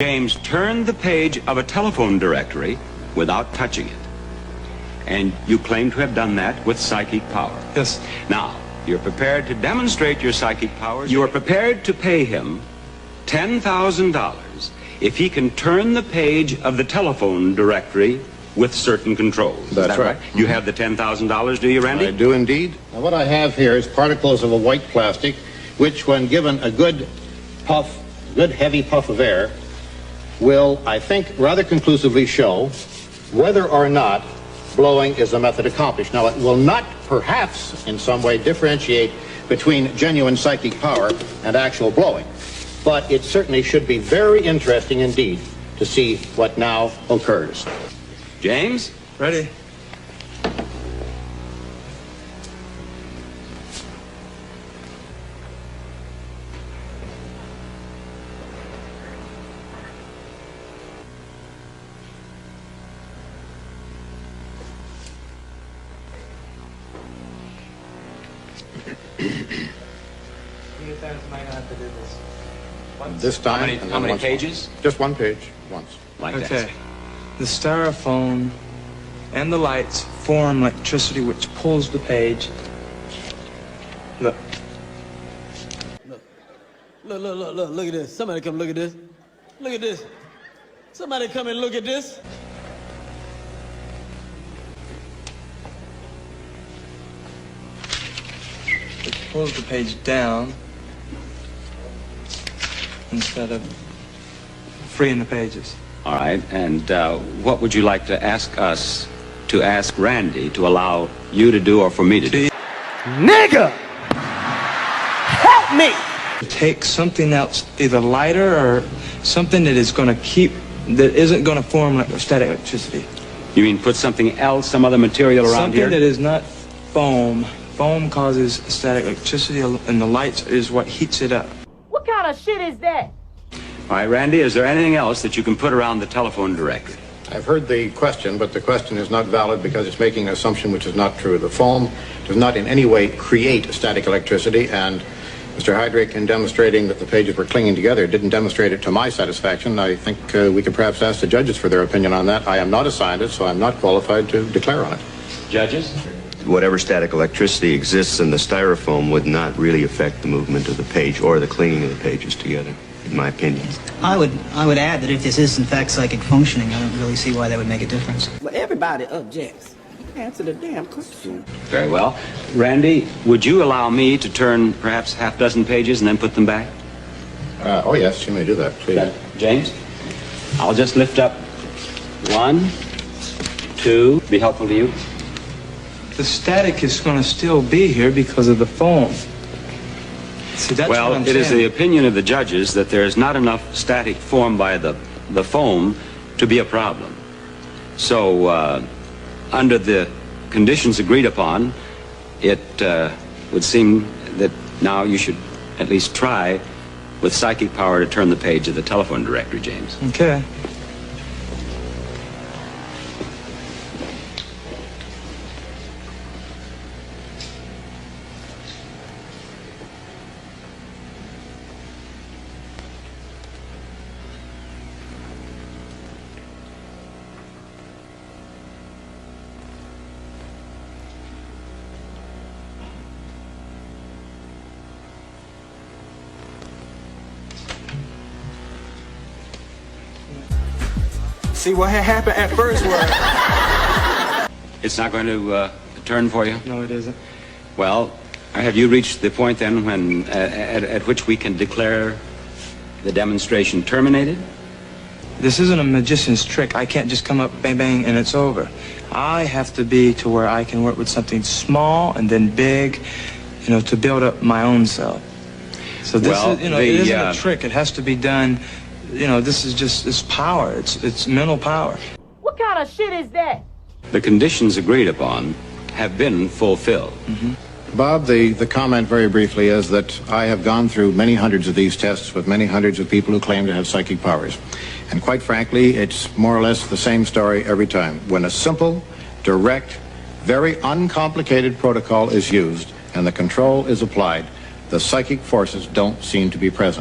James turned the page of a telephone directory without touching it. And you claim to have done that with psychic power. Yes. Now, you're prepared to demonstrate your psychic powers. You are prepared to pay him $10,000 if he can turn the page of the telephone directory with certain controls. That's right. You have the $10,000, do you, Randy? I do indeed. Now, what I have here is particles of a white plastic, which, when given a good heavy puff of air, will, I think, rather conclusively show whether or not blowing is a method accomplished. Now, it will not, perhaps, in some way differentiate between genuine psychic power and actual blowing, but it certainly should be very interesting indeed to see what now occurs. James? Ready? This time, How many pages? Just one page, once. Like Okay. that. The styrofoam and the lights form electricity which pulls the page. Look. Look at this. Somebody come look at this. Look at this. Somebody come and look at this. It pulls the page down instead of freeing the pages. All right, and what would you like to ask us to ask Randy to allow you to do or for me to do? Nigga! Help me! Take something else, either lighter or something that is going to that isn't going to form like static electricity. You mean put something else, some other material around Something here? that is not foam. Foam causes static electricity, and the lights is what heats it up. What kind of shit is that? All right, Randy, is there anything else that you can put around the telephone directory? I've heard the question, but the question is not valid because it's making an assumption which is not true. The foam does not in any way create static electricity, and Mr. Hydrake, in demonstrating that the pages were clinging together, didn't demonstrate it to my satisfaction. I think we could perhaps ask the judges for their opinion on that. I am not a scientist, so I'm not qualified to declare on it. Judges? Whatever static electricity exists in the styrofoam would not really affect the movement of the page or the clinging of the pages together, in my opinion. I would add that if this is in fact psychic functioning, I don't really see why that would make a difference. But everybody objects. Answer the damn question. Very well. Randy, would you allow me to turn perhaps half dozen pages and then put them back? Oh, yes, you may do that, please. James? I'll just lift up 1, 2. Be helpful to you? The static is going to still be here because of the foam. See, that's what Well, I'm it is saying. the opinion of the judges that there is not enough static formed by the foam to be a problem. So, under the conditions agreed upon, it would seem that now you should at least try with psychic power to turn the page of the telephone directory, James. Okay. See what had happened at first was... It's not going to turn for you? No, it isn't. Well, have you reached the point then when at which we can declare the demonstration terminated? This isn't a magician's trick. I can't just come up, bang, bang, and it's over. I have to be to where I can work with something small and then big, to build up my own self. So this is, it isn't a trick. It has to be done. This is just, it's power. It's mental power. What kind of shit is that? The conditions agreed upon have been fulfilled. Mm-hmm. Bob, the comment very briefly is that I have gone through many hundreds of these tests with many hundreds of people who claim to have psychic powers. And quite frankly, it's more or less the same story every time. When a simple, direct, very uncomplicated protocol is used and the control is applied, the psychic forces don't seem to be present.